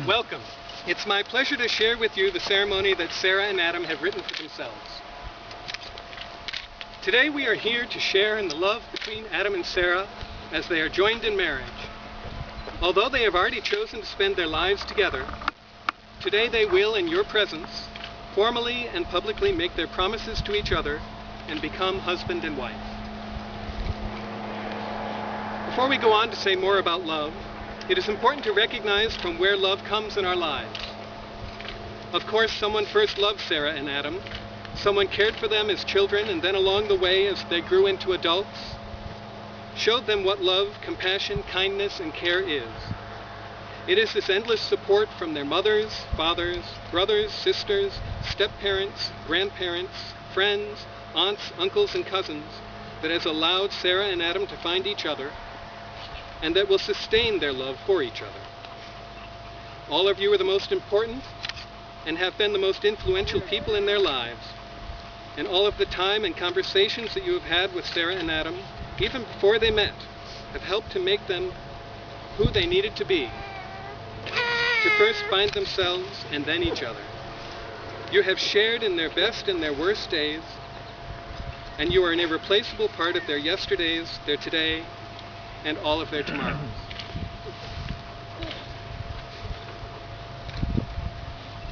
Welcome. It's my pleasure to share with you the ceremony that Sarah and Adam have written for themselves. Today we are here to share in the love between Adam and Sarah as they are joined in marriage. Although they have already chosen to spend their lives together, today they will, in your presence, formally and publicly make their promises to each other and become husband and wife. Before we go on to say more about love, it is important to recognize from where love comes in our lives. Of course, someone first loved Sarah and Adam. Someone cared for them as children, and then along the way, as they grew into adults, showed them what love, compassion, kindness, and care is. It is this endless support from their mothers, fathers, brothers, sisters, step-parents, grandparents, friends, aunts, uncles, and cousins that has allowed Sarah and Adam to find each other, and that will sustain their love for each other. All of you are the most important and have been the most influential people in their lives, and all of the time and conversations that you have had with Sarah and Adam, even before they met, have helped to make them who they needed to be, to first find themselves and then each other. You have shared in their best and their worst days, and you are an irreplaceable part of their yesterdays, their today, and all of their tomorrows.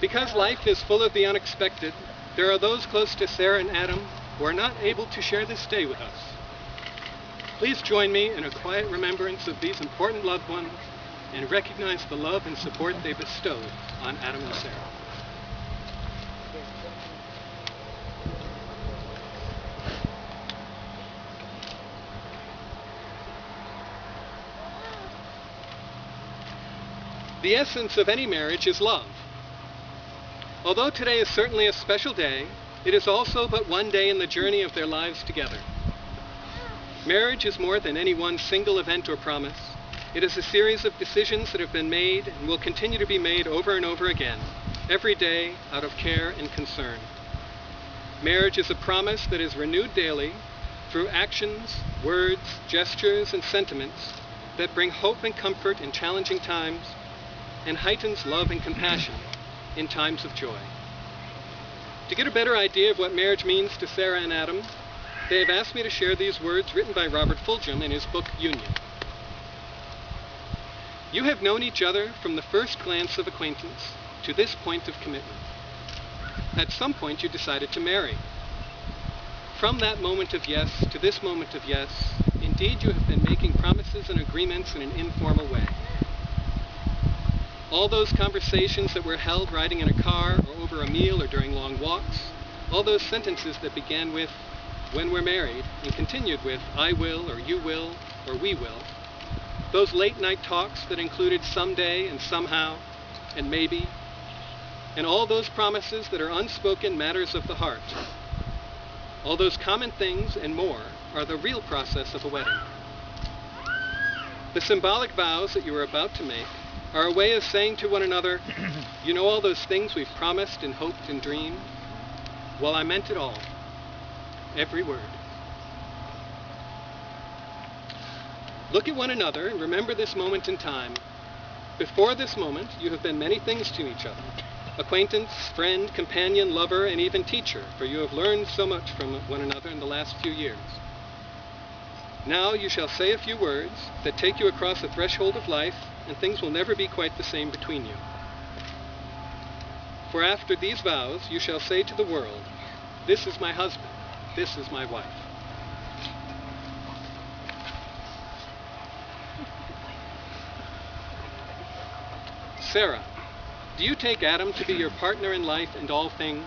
Because life is full of the unexpected, there are those close to Sarah and Adam who are not able to share this day with us. Please join me in a quiet remembrance of these important loved ones and recognize the love and support they bestowed on Adam and Sarah. The essence of any marriage is love. Although today is certainly a special day, it is also but one day in the journey of their lives together. Marriage is more than any one single event or promise. It is a series of decisions that have been made and will continue to be made over and over again, every day out of care and concern. Marriage is a promise that is renewed daily through actions, words, gestures, and sentiments that bring hope and comfort in challenging times and heightens love and compassion in times of joy. To get a better idea of what marriage means to Sarah and Adam, they have asked me to share these words written by Robert Fulghum in his book, Union. You have known each other from the first glance of acquaintance to this point of commitment. At some point you decided to marry. From that moment of yes to this moment of yes, indeed you have been making promises and agreements in an informal way. All those conversations that were held riding in a car or over a meal or during long walks, all those sentences that began with, when we're married, and continued with, I will, or you will, or we will, those late night talks that included someday and somehow and maybe, and all those promises that are unspoken matters of the heart, all those common things and more are the real process of a wedding. The symbolic vows that you are about to make are a way of saying to one another, you know all those things we've promised and hoped and dreamed? Well, I meant it all. Every word. Look at one another and remember this moment in time. Before this moment, you have been many things to each other. Acquaintance, friend, companion, lover, and even teacher, for you have learned so much from one another in the last few years. Now you shall say a few words that take you across the threshold of life, and things will never be quite the same between you. For after these vows you shall say to the world, this is my husband, this is my wife. Sarah, do you take Adam to be your partner in life and all things,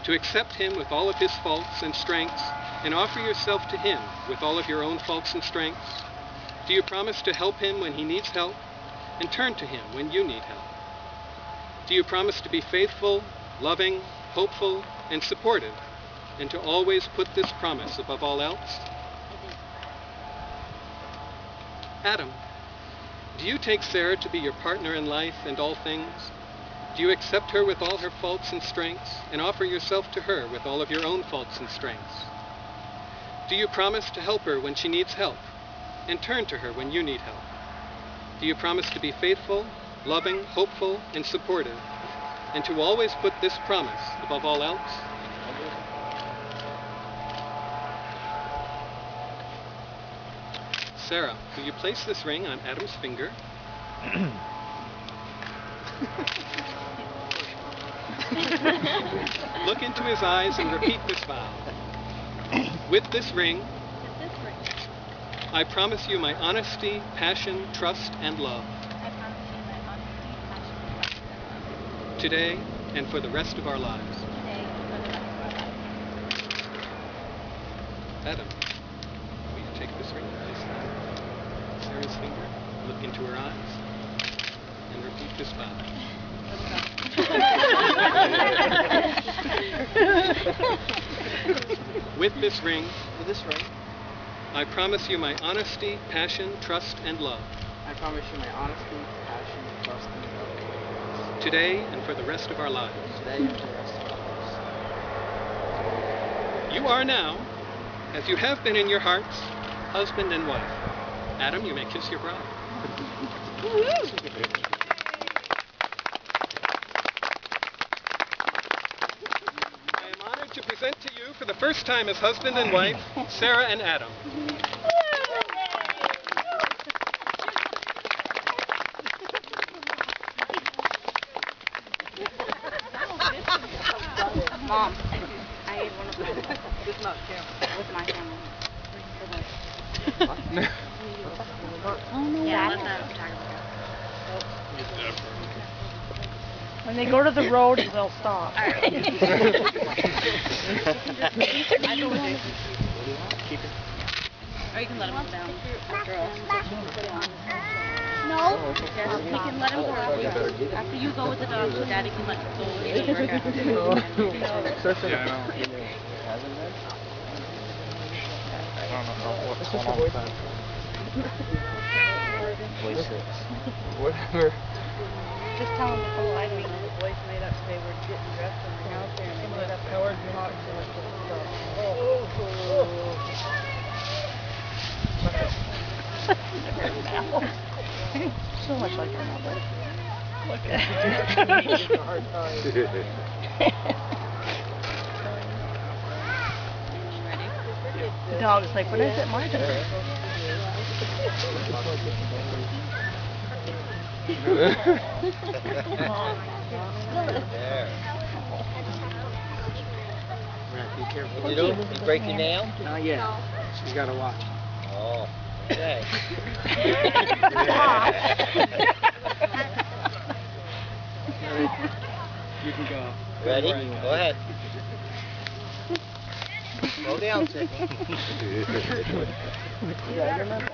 to accept him with all of his faults and strengths, and offer yourself to him with all of your own faults and strengths? Do you promise to help him when he needs help, and turn to him when you need help? Do you promise to be faithful, loving, hopeful, and supportive, and to always put this promise above all else? Adam, do you take Sarah to be your partner in life and all things? Do you accept her with all her faults and strengths, and offer yourself to her with all of your own faults and strengths? Do you promise to help her when she needs help, and turn to her when you need help? Do you promise to be faithful, loving, hopeful, and supportive, and to always put this promise above all else. Sarah, will you place this ring on Adam's finger? Look into his eyes and repeat this vow. With this ring, I promise you my honesty, passion, trust, and love. Today and for the rest of our lives. Adam, will you take this ring, place it on Sarah's finger, look into her eyes, and repeat this vow. With this ring, I promise you my honesty, passion, trust, and love. I promise you my honesty, passion, trust, and love. Today and for the rest of our lives. Today and for the rest of our lives. You are now, as you have been in your hearts, husband and wife. Adam, you may kiss your bride. I am honored to present to you for the first time as husband and wife, Sarah and Adam. Mom, I ate one of them. This is not with my family. Oh no! Yeah, let that photographer go. When they go to the road, they'll stop. All right. Or you can let him go down. No, you can let him go. After you go with the dog, so Daddy can let him go with the burger. Yeah, I know. I don't know what's going on with that. Whatever. Just tell them to come find me. The boys made up, they were getting dressed in the house there, and they made up Howard talks and stuff. So much like your mother. Look at The dog's like, when is it my turn? Be careful. You do? You break your nail? Not yet. She's got to watch. Oh, okay. You can go. Ready? Go ahead. Slow down, Sydney. Yeah,